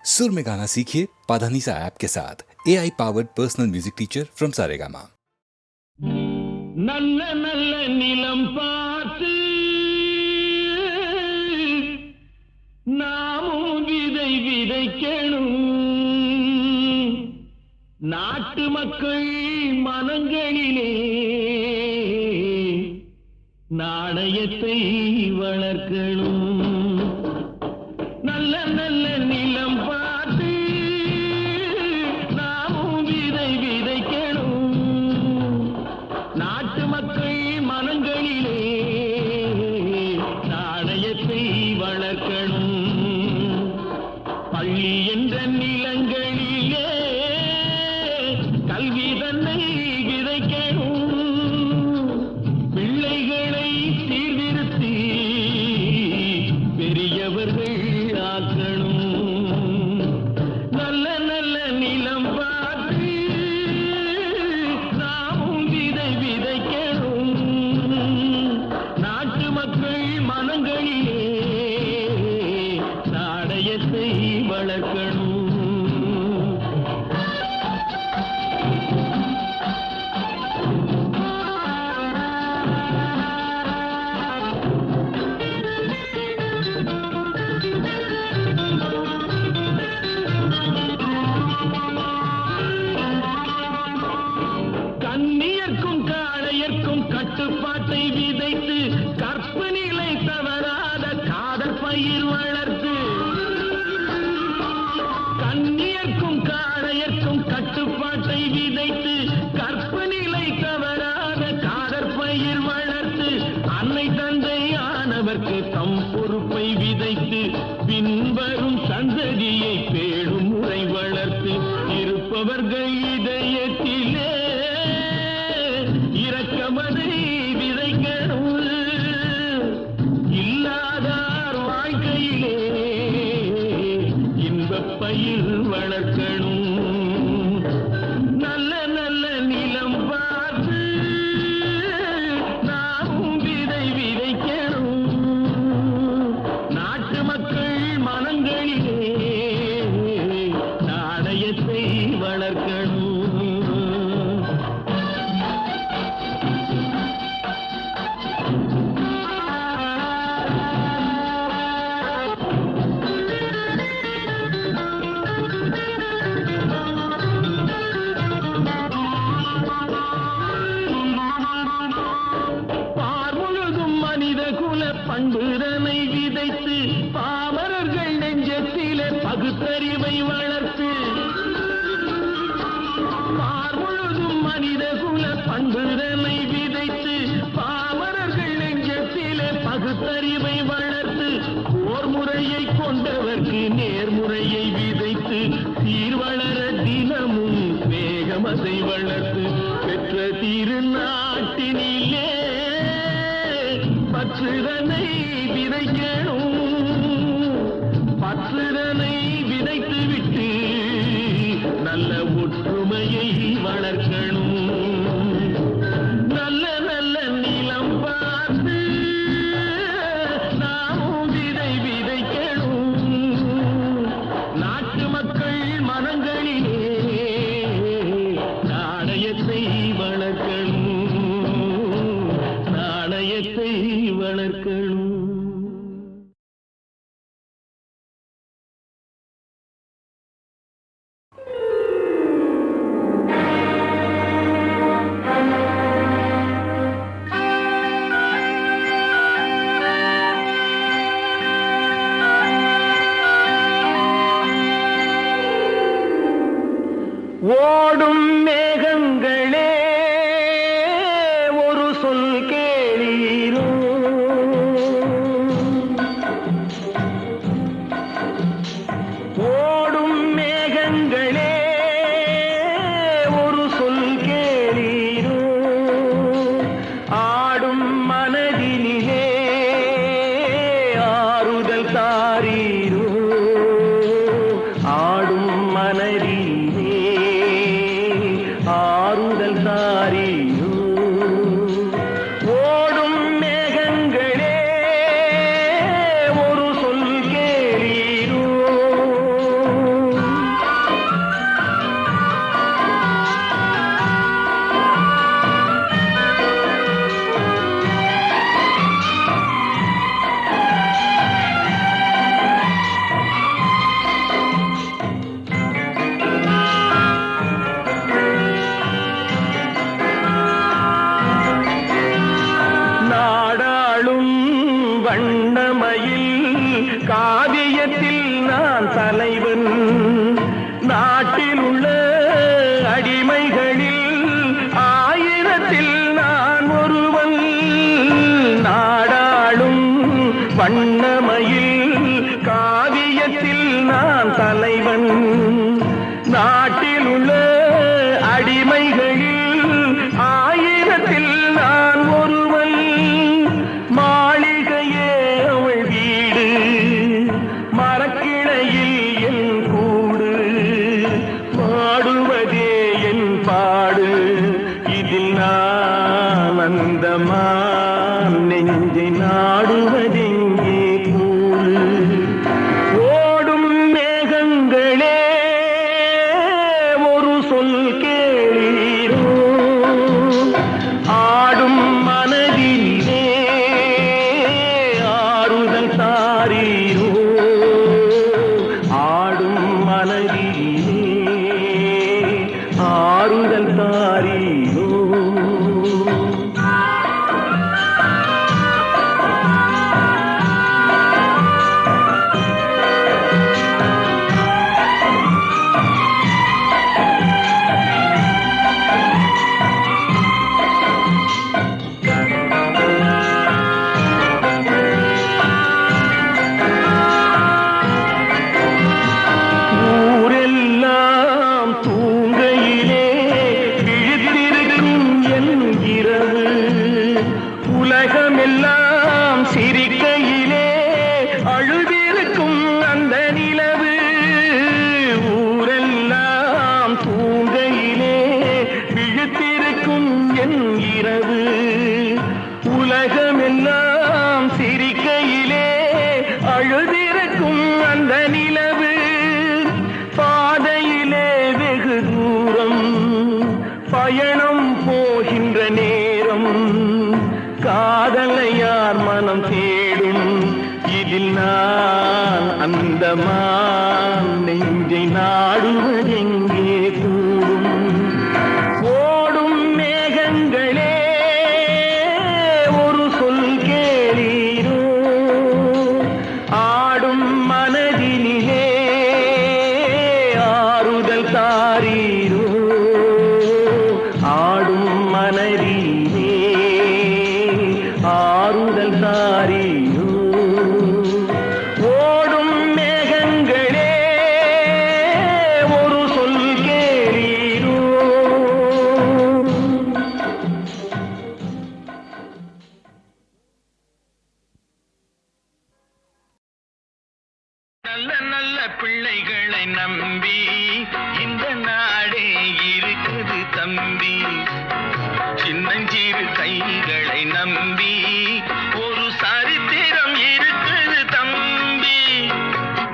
सुर में गाना सीखिए पाधानीसा ऐप के साथ AI powered personal music teacher from Saregama. நல்ல நல்ல நிலம் பார்த்து நாமும் விதை விதைக்கணும். நாட்டு மக்கள் மனங்களிலே நாணயத்தை வளர்க்கணும். நல்ல நல்ல நிலம் பார்த்து நாமும் விதை விதைக்கணும். நாட்டு மக்கள் மனங்களிலே நாணயத்தை வளர்க்கணும். பள்ளி என்ற நிலங்களிலே கல்வி தன்னை விதைக்கணும். பிள்ளைகளை சீர்திருத்தி பெரியவர்கள் ஆக்கணும். நல்ல நல்ல நிலம் பார்த்து நாமும் விதை விதைக்கணும். நாட்டு மக்கள் மனங்களிலே நாணயத்தை வளர்க்கணும். கண்ணியர்க்கும் காளையர்க்கும் கட்டுப்பாட்டை விதைத்து கற்பு நிலை தவறாத காதல் பயிர் வளர்த்து. கண்ணியர்க்கும் காளையர்க்கும் கட்டுப்பாட்டை விதைத்து கற்பு நிலை தவறாத காதல் பயிர் வளர்த்து. அன்னை தந்தை ஆனவர்க்கு தம் பொறுப்பை விதைத்து பின்வரும் சந்ததியை பேடும் முறை வளர்த்து. இருப்பவர்கள் இதயத்திலே இரக்கமதை விதைக்கணும். இல்லாதார் வாழ்க்கையிலே இன்பப் பயிர் வளர்க்கணும். நல்ல நல்ல நிலம் பார்த்து நாமும் விதை விதைக்கணும். நாட்டு மக்கள் மனங்களிலே நாணயத்தை வளர்க்கணும். பார் முழுதும் மனித குல பண்புதனை விதைத்து பாமரர்கள் நெஞ்சத்திலே பகுத்தறிவை வளர்த்து. பார் முழுதும் மனித குல பண்புதனை விதைத்து பாமரர்கள் நெஞ்சத்திலே பகுத்தறிவை வளர்த்து. போர் முறையை கொண்டவர்க்கு நேர்முறையை விதைத்து சீர்வளர தினமும் வேகமதை வளர்த்து. பெற்ற திருநாட்டினிலே பற்றுதனை விதைக்கணும். பற்றுதனை விதைத்து விட்டு நல்ல ஒற்றுமையை வளர்க்கணும். நல்ல நல்ல நிலம் பார்த்து நாமும் விதை விதைக்கணும். நாட்டு மக்கள் மனங்களிலே நாணயத்தை வளர்க்கணும். நாணயத்தை வளர்க்கணும். ஓடும் மேகங்களே ஒரு சொல் கேளீரோ. ஓடும் மேகங்களே ஒரு சொல் கேளீரோ. ஆடும் மனதினிலே ஆறுதல் தாரீரோ. ஆடும் மனதிலே தலைவன். நாட்டில் உள்ள அடிமைகளில் ஆயிரத்தில் நான் ஒருவன். நாடாளும் வண்ணமயில் காவியத்தில் நான் தலைவன். நாட்டில் உள்ள அடிமைகளில் ஆயிரத்தில் நான் ஒருவன். மாளிகையே அவள் வீடு, மரக்கிளையில் என் கூடு, பாடுவதே என் பாடு. இதில் நான் அந்தமான் நெஞ்சை நாடுவதெங்கே கூறு. ஓடும் மேகங்களே ஒரு சொல் கேளீரோ, ஆடும் மனதிலே ஆறுதல் தாரீரோ. ஆடும் மனதிலே ஆறுதல் தாரீரோ. ஊரெல்லாம் தூங்கையிலே விழித்திருக்கும் என் இரவு. உலகமெல்லாம் சிரிக்கையிலே அழுதிருக்கும் அந்த நிலவு. ஊரெல்லாம் தூங்கையிலே விழித்திருக்கும் என் இரவு. உலகமெல்லாம் சிரிக்கையிலே அழுதிருக்கும் அந்த நிலவு. பாதையிலே வெகு தூரம் பயணம் போகின்ற நேரம். காதலை யார் மனம் தேடும், இதில் நான் அந்தமான் நெஞ்சை நாடுவதெங்கே கூடும். ஓடும் மேகங்களே ஒரு சொல் கேளீரோ, ஆடும் மனதினிலே ஆறுதல் தாரீரோ. ஆடும் மனதிலே ஆறுதல் தாரீரோ. ஓடும் மேகங்களே ஒரு சொல் கேளீரோ. நல்ல நல்ல பிள்ளைகளை நம்பி இந்த நாடே இருக்குது தம்பி. சின்னஞ்சிறு கைகளை நம்பி ஒரு சரித்திரம் இருக்குது தம்பி.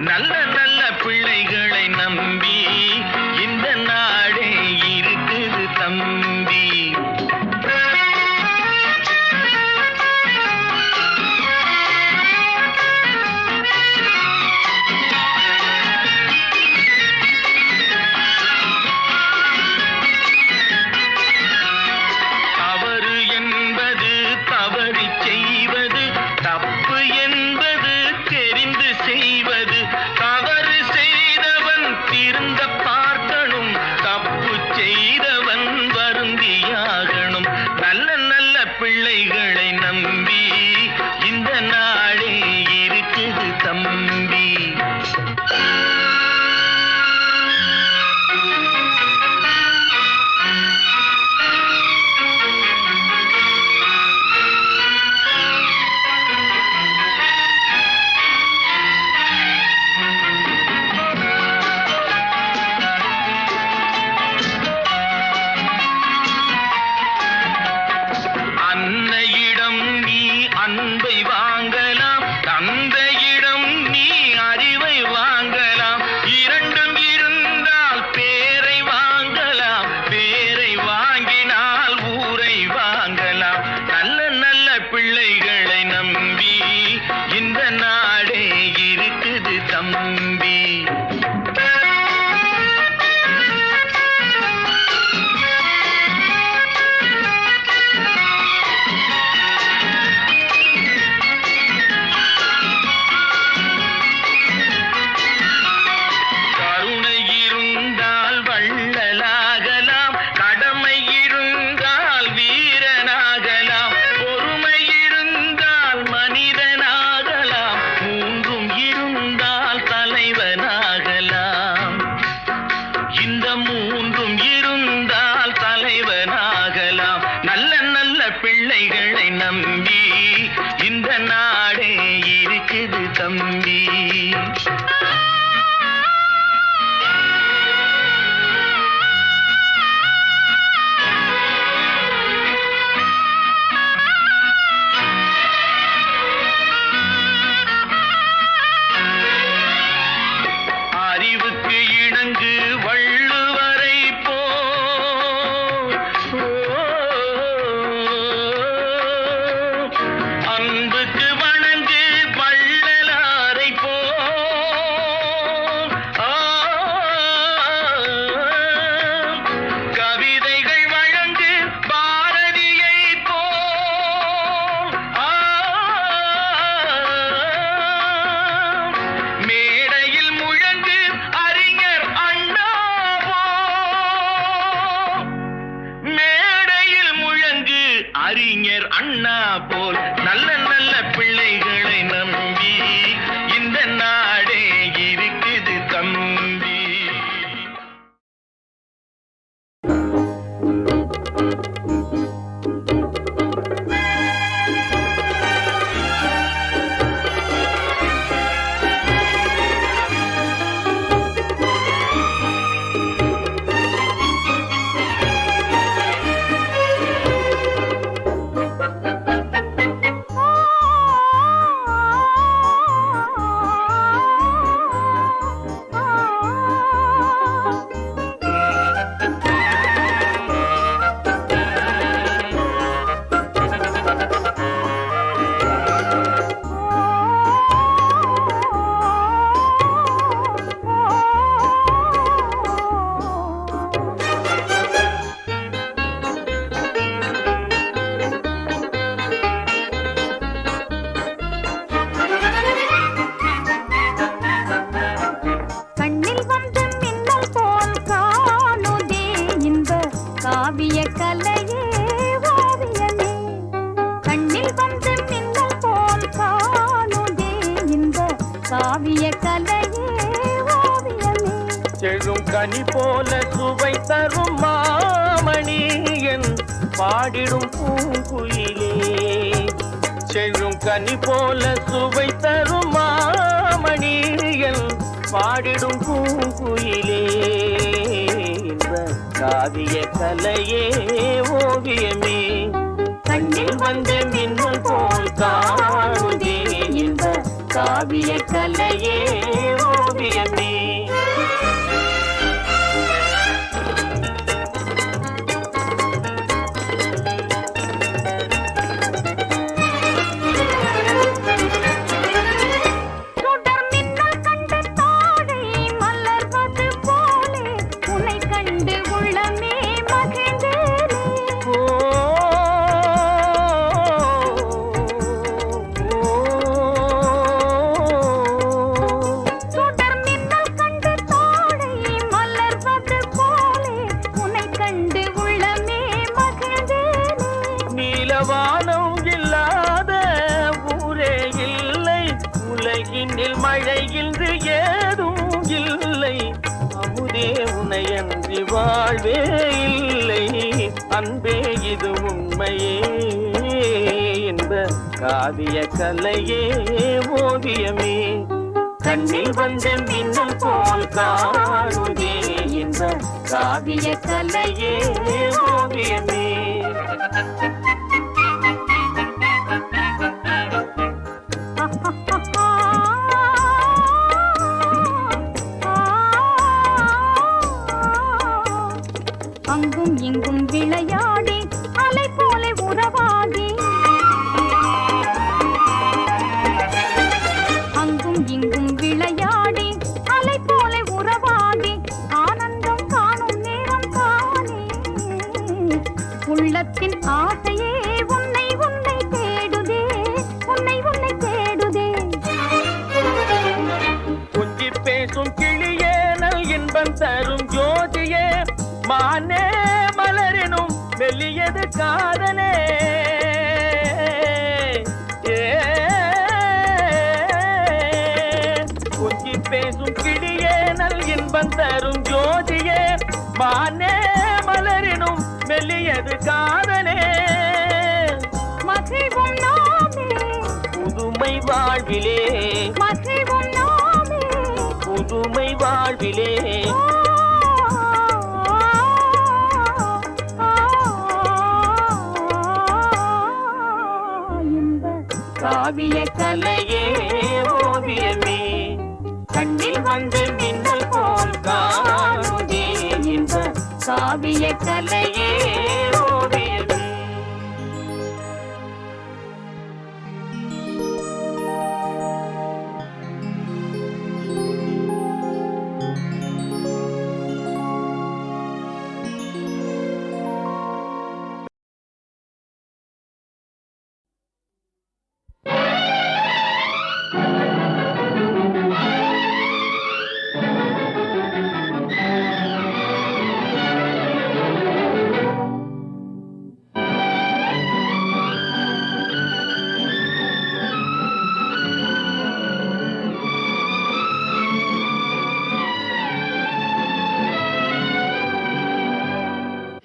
நல்ல நல்ல பிள்ளைகளை நம்பி இந்த நாடே இருக்குது தம்பி. செழும் கனி போல சுவை தரும் மாமணி என் பாடிடும் பூங்குயிலே. செழும் கனி போல சுவை தரும் மாமணி என் பாடிடும் பூங்குயிலே. இந்த காவிய கலையே ஓவியமே கண்ணில் வந்த மின்னல் போல் காணுதே. இந்த காவிய கலையே ஓவியமே. வானம் இல்லாத ஊரே இல்லை, உலகினில் மழை இன்று ஏதும் இல்லை. அமுதே உனையன்றி வாழ்வே இல்லை, அன்பே இது உண்மையே. என்ப காவிய கலையே ஓவியமே கண்ணில் வந்த மின்னல் போல் காணுதே. என்ப காவிய கலையே ஓவியமே. அங்கும் இங்கும் விளையாடி அலை போல உறவாகி, அங்கும் இங்கும் விளையாடி அலை போல உறவாகி ஆனந்தம் காணும் நேரம் தானே. உள்ளத்தின் ஆசையே உன்னை உன்னை தேடுதே, உன்னை உன்னை தேடுதே. கொஞ்சி பேசும் கிளியே நல் இன்பம் தரும் ஜோதியே, மானே மலரினும் மெல்லியது காதலே. கொஞ்சி பேசும் கிளியே நல் இன்பம் தரும் ஜோதியே, மானே மலரினும் மெல்லியது காதலே. மகிழ்வும் நாமே புதுமை வாழ்விலே, மகிழ்வும் நாமே புதுமை வாழ்விலே. காவிய கலையே ஓவியமே கண்ணில் வந்து மின்னல் போல் காணுதே. இந்த காவிய கலையே ஓவியமே.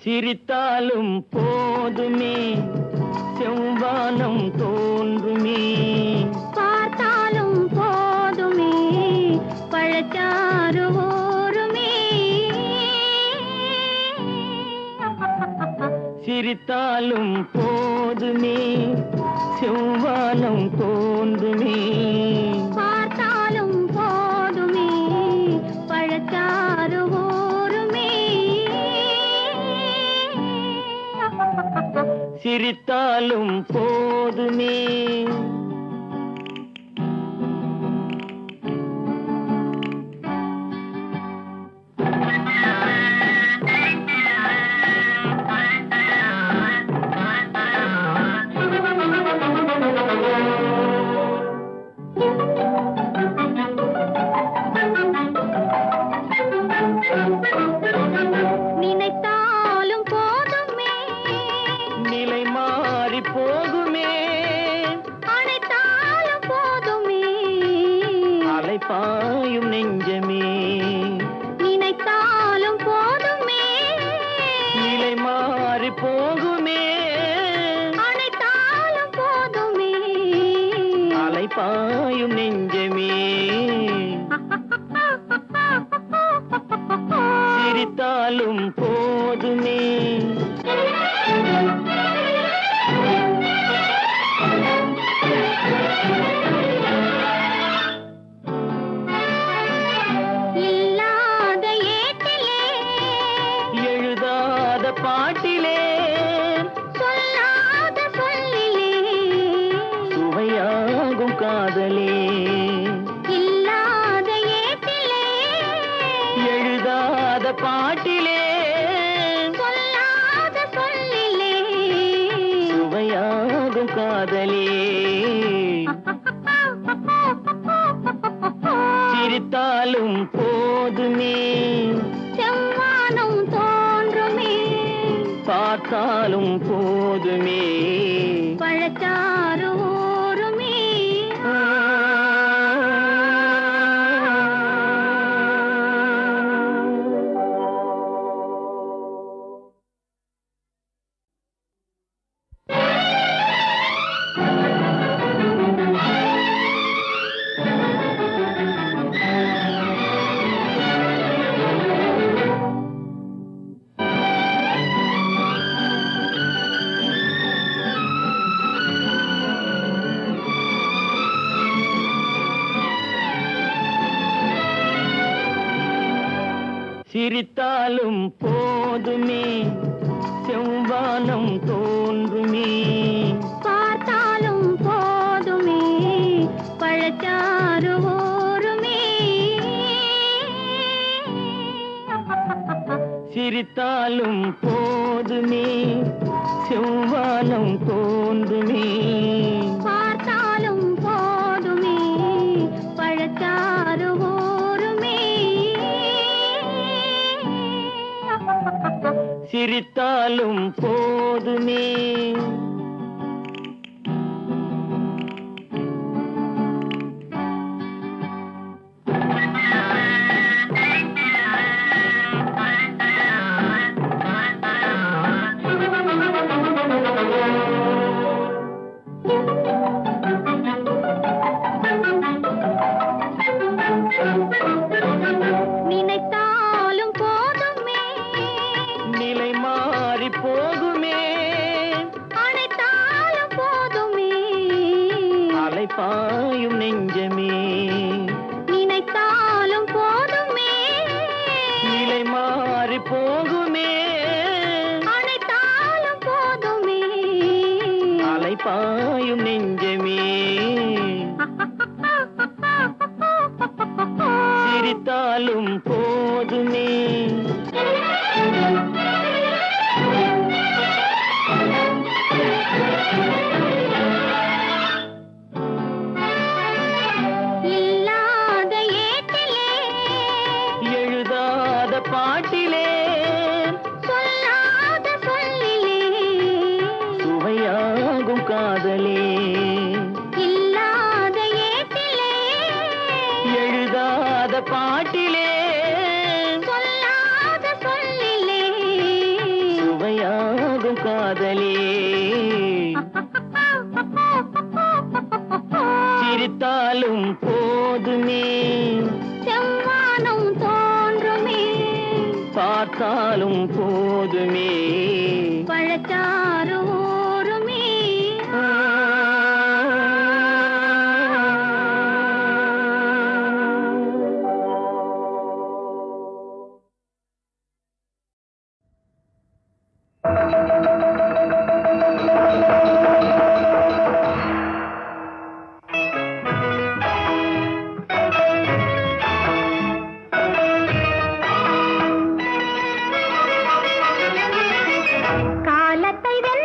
சிரித்தாலும் போதுமே செவ்வானம் தோன்றுமே, பார்த்தாலும் போதுமே பழச்சாறு ஊருமே. சிரித்தாலும் போதுமே செவ்வானம் தோன்றுமே, பார்த்தாலும் போதுமே பழச்சாறு ஊருமே. சிரித்தாலும் போதுமே. நினைத்தாலும் போதுமே நிலை மாறி போகுமே, அனை சிரித்தாலும் போதுமே. இல்லாத ஏட்டிலே எழுதாத பாட்டிலே சொல்லாத சொல்லிலே சுவையாகும் காதலே. இல்லாத ஏட்டிலே எழுதாத பாட்டிலே சொல்லாத சொல்லிலே சுவையாகும் காதலே. சிரித்தாலும் போதுமே, செவ்வானம் தோன்றுமே, பார்த்தாலும் போதுமே. பழச்சாறு ஊறுமே. சிரித்தாலும் போதுமே, செவ்வானம் தோன்றுமே. பார்த்தாலும் போதுமே, பழச்சாறு ஊறுமே. சிரித்தாலும் போதுமே, செவ்வானம் தோன்றுமே. பார்த்தாலும் போதுமே, பழச்சாறு ஊறுமே. சிரித்தாலும் போதுமே. நினைத்தாலும் போதுமே, நிலை மாறி போகுமே. அணைத்தாலும் போதுமே, அலைப்பாயும் நெஞ்சமே. நினைத்தாலும் போதுமே, நிலை மாறி போகுமே. அணைத்தாலும் போதுமே. அலைப்பாயும் நெஞ்சமே. சிரித்தாலும் போதுமே. இல்லாத ஏட்டிலே எழுதாத பாட்டிலே சொல்லாத சொல்லிலே சுவையாகும் காதலே. இல்லாத ஏட்டிலே எழுதாத பாட்டிலே சொல்லாத சொல்லிலே சுவையாகும் காதலே. சிரித்தாலும் போதுமே, செவ்வானம் தோன்றுமே, பார்த்தாலும் போதுமே. பழச்சாறு ஊறுமே. காலத்தை வென்ற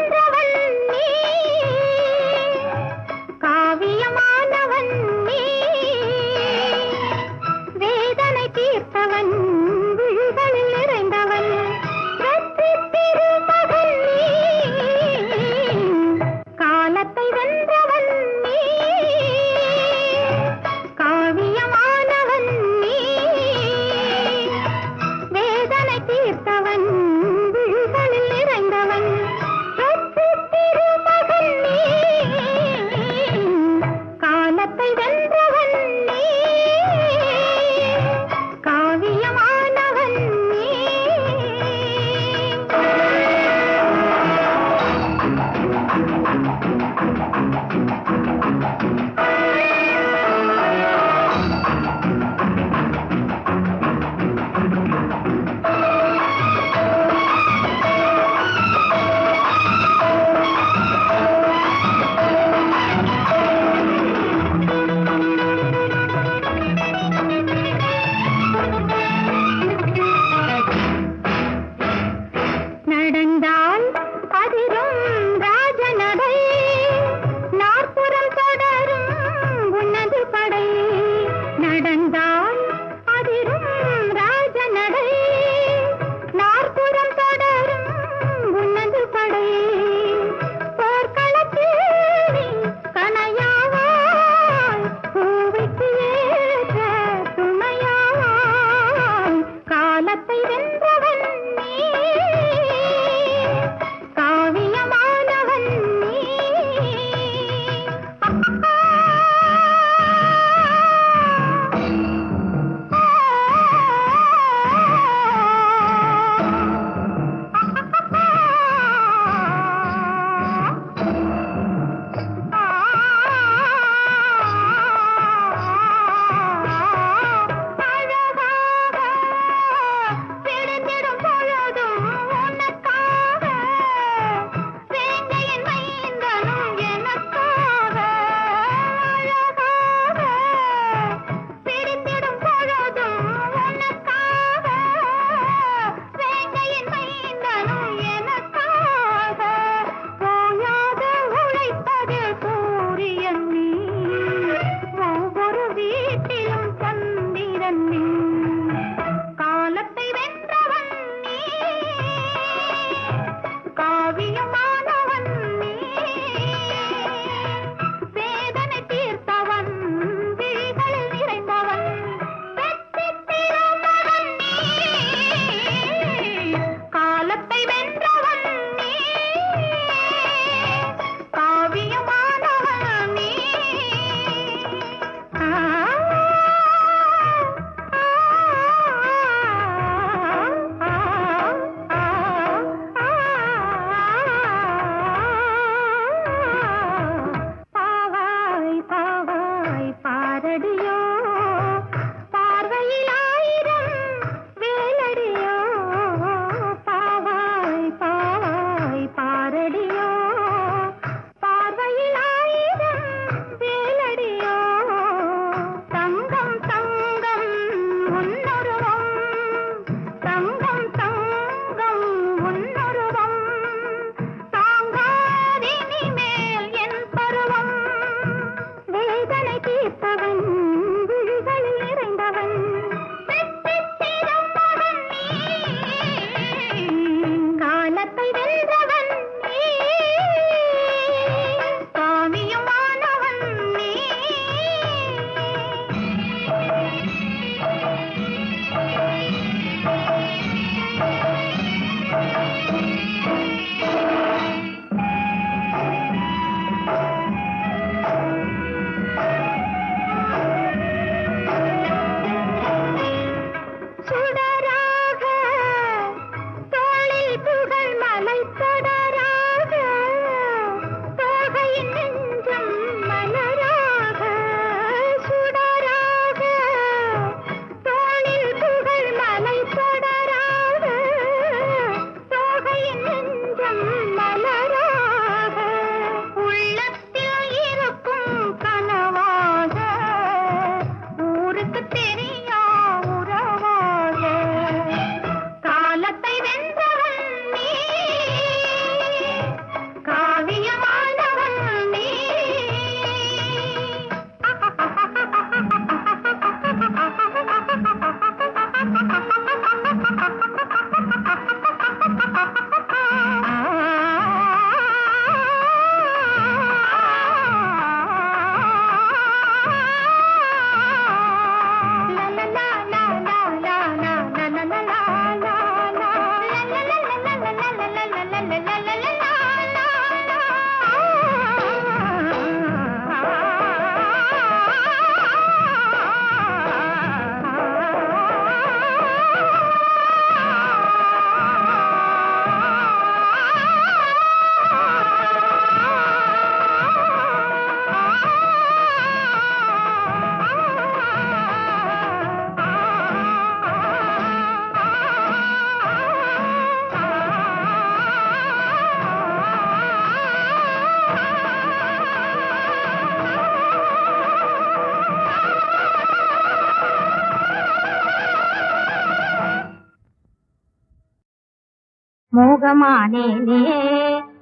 மோகமானேனே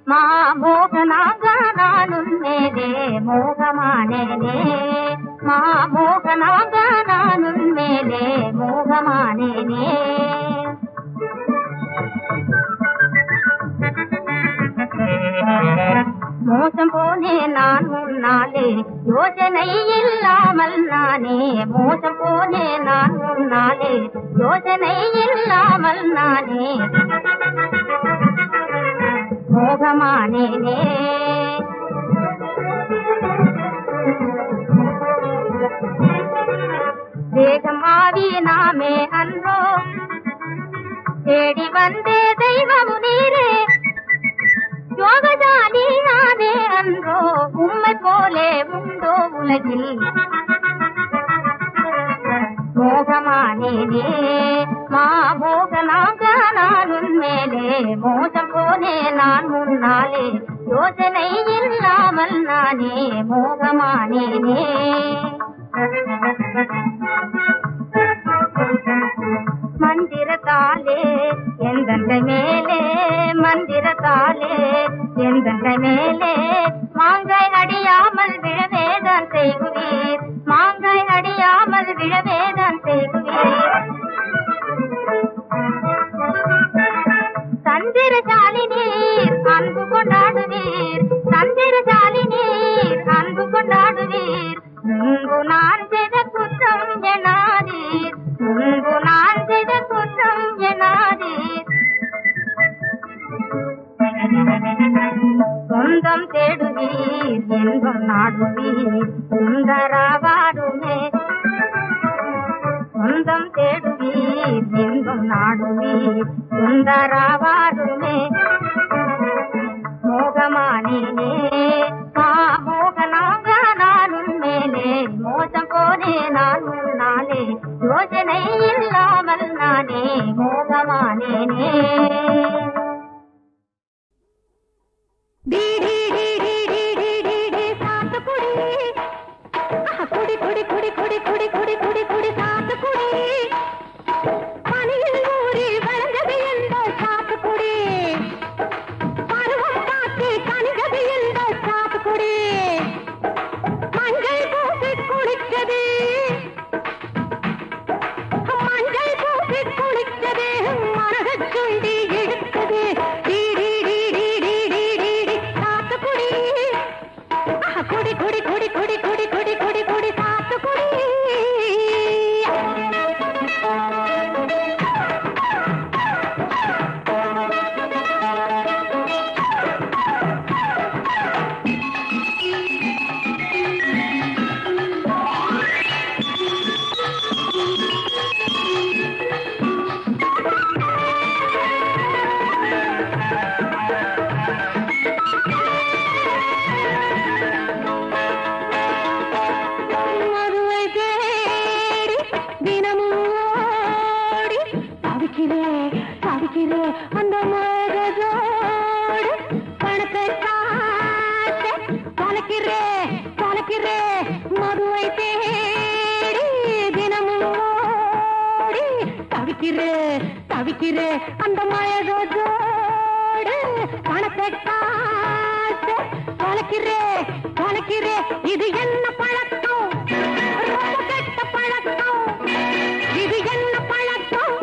மா மோகனாக நான் உன்மேலே மோகமானேனே மா மோகனாக நான் உன்மேலே மோகமானேனே மோசம் போனே நான் முன்னாலே யோசனை இல்லாமல் நானே மோசம் போனே நான் முன்னாலே யோசனை இல்லாமல் நானே மோகமானேனே தேகமாவி நாமே அன்றோ தேடி வந்தே தெய்வம் நீரே யோகஜாலி நானே அன்றோ உம்மை போலே உண்டோ உலகில் மோகமானேனே மா மோகனாக நான் உன்மேலே மோசம் போனே நான் முன்னாலே யோசனை இல்லாமல் நானே மோகமானேனே மந்திரத்தாலே எந்தண்டை மேலே மந்திரத்தாலே எந்தண்டை மேலே மாங்காய் அடியாமல் விழவேதான் செய்குவீர் மாங்காய் அடியாமல் விழவேதான் செய்குவீர் சந்திரசாலி நீர் அன்பு கொண்டாடுவீர் சந்திரசாலி நீர் அன்பு கொண்டாடுவீர் முன்பு நான் செய்த குற்றம் எனாதீர் முன்பு நான் செய்த குற்றம் எனாதீர் சொந்தம் தேடுவீர் இன்பம் நாடுவீர் சுந்தரவாடுமே சொந்தம் தேடுவீர் இன்பம் நாடுவீர் சுந்தரவாடுமே மோகமானேனே மா மோகனாக நான் உன்மேலே மோசம் போனே நான் முன்னாலே யோசனை இல்லாமல் நானே மோகமானேனே குடி குடி குடி குடி குடி குடி குடி குடி சாத்துக்குடி பனியில் ஊறி வளர்ந்தது என்ற சாத்துக்குடி பருவம் காத்து கனிதது என்ற சாத்துக்குடி மஞ்சள் பூசி குளித்தது மஞ்சள் பூசி குளித்தது மனதைச் சுண்டி இழுத்தது சாத்துக்குடி குடி குடி குடி குடி குடி குடி குடி குடி சாத்துக்குடி அந்த மோகஜோடு பணத்தை காட்ட தொலைக்கிறே தொலைக்கிறே மதுவை தேடி தினமும் ஓடி தவிக்கிறே தவிக்கிறே அந்த மயகஜோடு பணத்தை காட்ட தொலைக்கிறே தொலைக்கிறே இது என்ன பழக்கம் ரொம்ப கெட்ட பழக்கம் இது என்ன பழக்கம்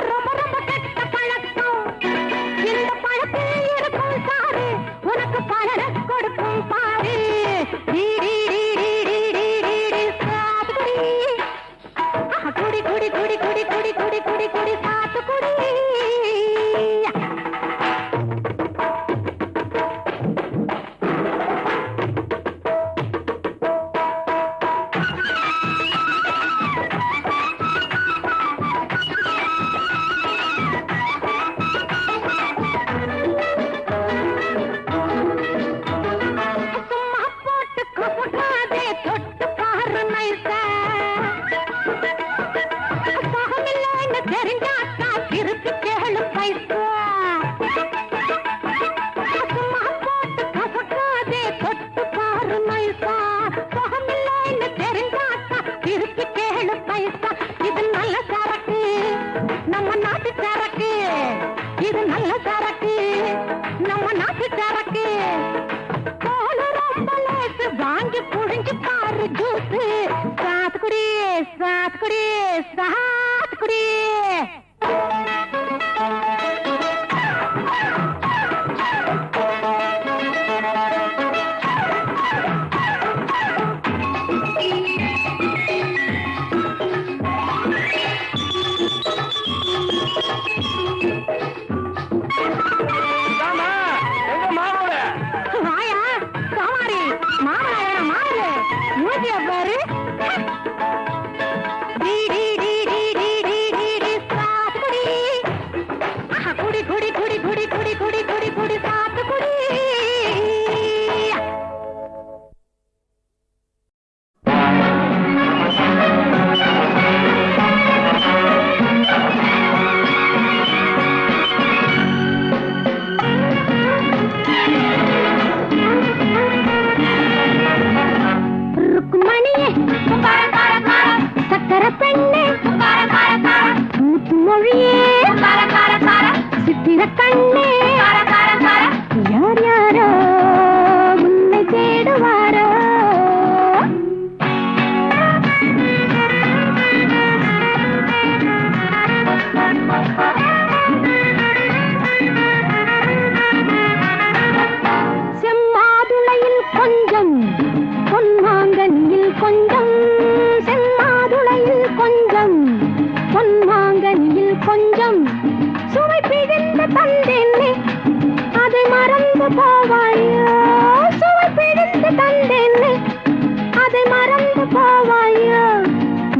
ரொம்ப ரொம்ப கெட்ட பழக்கம் இந்த பழத்தில் இருக்கும் சாரு உனக்கு பலனை கொடுக்கும் பாரு குடி குடி குடி குடி குடி குடி குடி குடி சாத்துக்குடி இது நல்ல சரக்கு நம்ம நாட்டு சரக்கு போல ரொம்ப லேசு வாங்கி புழிஞ்சு பாரு ஜூஸ் சாத்துக்குடி சாத்துக்குடி சாத்துக்குடி வாயா சவாரி மாமா மாறு மூஞ்சிய பாரு குடி குடி குடி குடி குடி குடி குடி குடி சாத்துக்குடி ருக்குமணியே சக்கர பெண்ணே மூத்து மொழியே சித்திர கண்ணே யார் யாரோ உன்னை தேடுவாரோ செம்மாதுளையில் கொஞ்சம் பொன்மாங்கனியில் கொஞ்சம் செம்மாதுளையில் கொஞ்சம் பொன்மாங்கனியில் கொஞ்சம் சுவை பிழிந்து தந்தேனே அதை மறந்து போவாயோ சுவை பிழிந்து தந்தேனே அதை மறந்து போவாயோ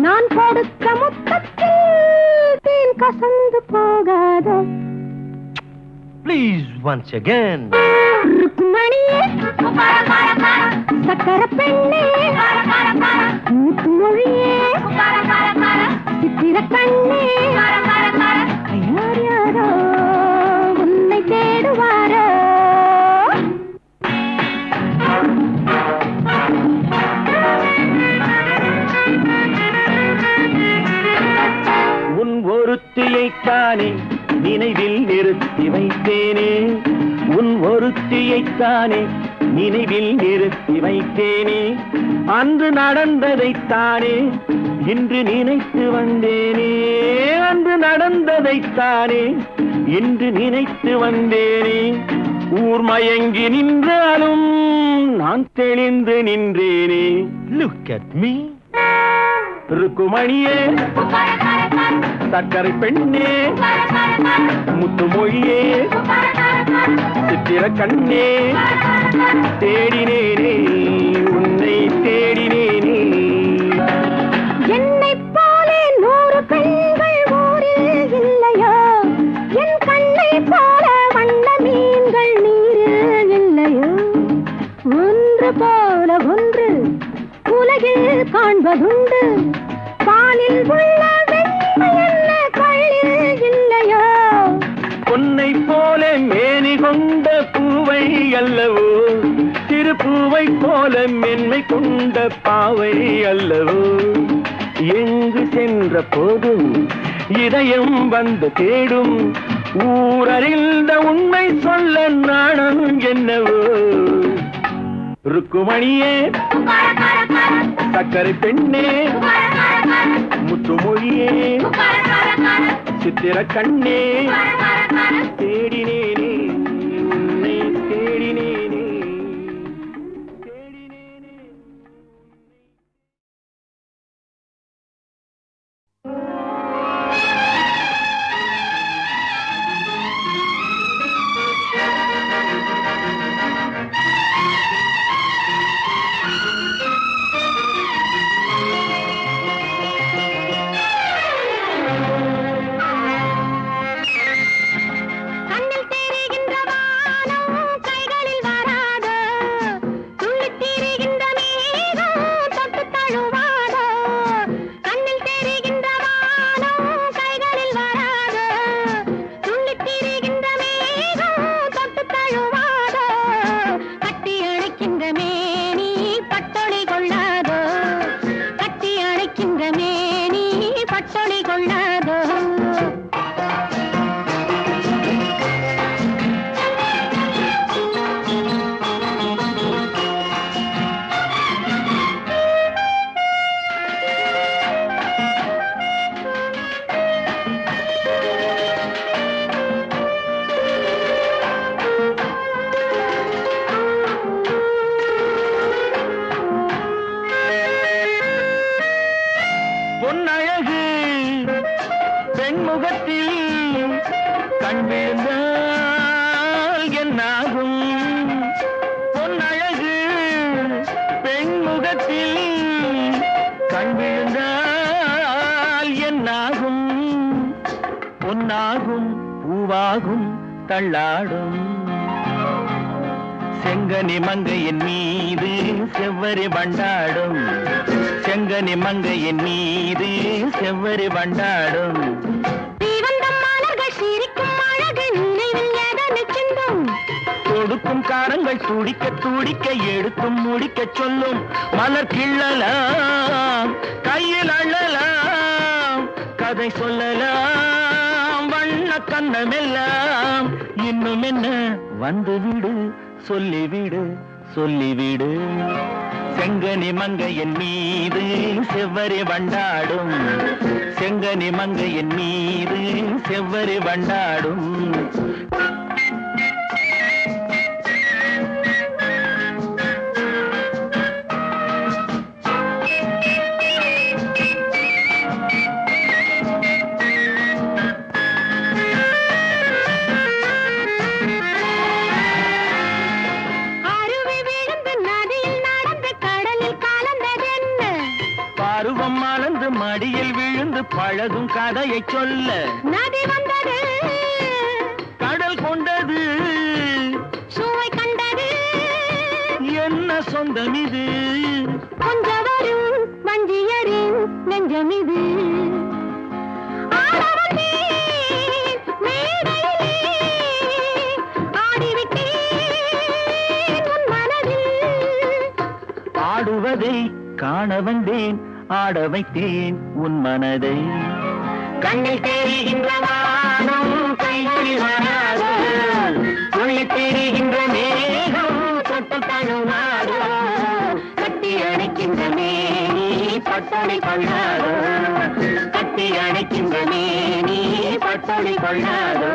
நான் கொடுத்த முத்தத்தில் தேன் கசந்து போகாதோ Please, once again. ருக்குமணியே சக்கர பெண்ணே மூத்து மொழியே சித்திர கண்ணே யார் யாரோ உன்னை தேடுவாரோ உன் ஒருத்தியைத்தானே நினைவில் நிறுத்தி வைத்தேனே உன் ஒருத்தியைத்தானே நினைவில் நிறுத்தி வைத்தேனே அன்று நடந்ததைத்தானே இன்று நினைத்து வந்தேனே அன்று நடந்ததைத்தானே இன்று நினைத்து வந்தேனே ஊர் மயங்கி நின்றாலும் நான் தெளிந்து நின்றேனே லுக் அட் மீ ருக்குமணியே சக்கரை பெண்ணே முத்து மொழியே சித்திர கண்ணே தேடினேனே உன்னை தேடினேனே என்னை போலே 100 பெண்கள் ஊரில் இல்லையோ என் கண்ணை போல வண்ண மீன்கள் நீரில் இல்லையோ ஒன்று போல ஒன்று உலகில் காண்பதுண்டு பாலில் உள்ள வெண்மை என்ன கள்ளில் இல்லையோ பொன்னை போல மேனி கொண்ட பூவை அல்லவோ சிறு பூவை போல மென்மை கொண்ட பாவை அல்லவோ எங்கு சென்ற போதும் இதயம் வந்து தேடும் ஊரறிந்த உண்மை சொல்ல நாணம் என்னவோ ருக்குமணியே சக்கரை பெண்ணே முத்து மொழியே சித்திர கண்ணே தேடினேனே உன்னை தேடினேனே கண்ணில் தெரிகின்ற கண் விழுந்தால் என்னாகும் பொன்னழகு பெண்முகத்தில் கண் விழுந்தால் என்னாகும் பொன்னாகும் பூவாகும் தள்ளாடும் செங்கனி மங்கையின் மீது செவ்வரி வண்டாடும் செங்கனி மங்கையின் மீது செவ்வரி வண்டாடும் கொடுக்கும் காரங்கள் துடிக்க துடிக்க எடுத்தும் முடிக்க சொல்லும் மலர் கிள்ளலாம் கையில் அள்ளலாம் கதை சொல்லலாம் வண்ண கண்ணமெல்லாம் இன்னும் என்ன வந்துவிடு சொல்லிவிடு சொல்லிவிடு செங்கனி மங்கையின் மீது செவ்வரி வண்டாடும் செங்கனி மங்கையின் மீது செவ்வரி வண்டாடும் பருவம் மலர்ந்து மடியில் விழுந்து பழகும் கதையை சொல்ல நதி வந்தது கடல் கொண்டது சுவை கண்டது என்ன சொந்தம் இது கொஞ்சம் வரும் வஞ்சியரின் நெஞ்சம் இது ஆடுவதை காண வந்தேன் ஆட வைத்தேன் உன் மனதை கண்ணில் தெரிகின்ற வானம் கையில் வராது உள்ளே தெரிகின்ற மேகம் தொட்டு தழுவாது கட்டி அணைக்கின்ற மேனி பட்டொளி கொள்ளாதோ கட்டி அணைக்கின்ற மேனி பட்டொளி கொள்ளாதோ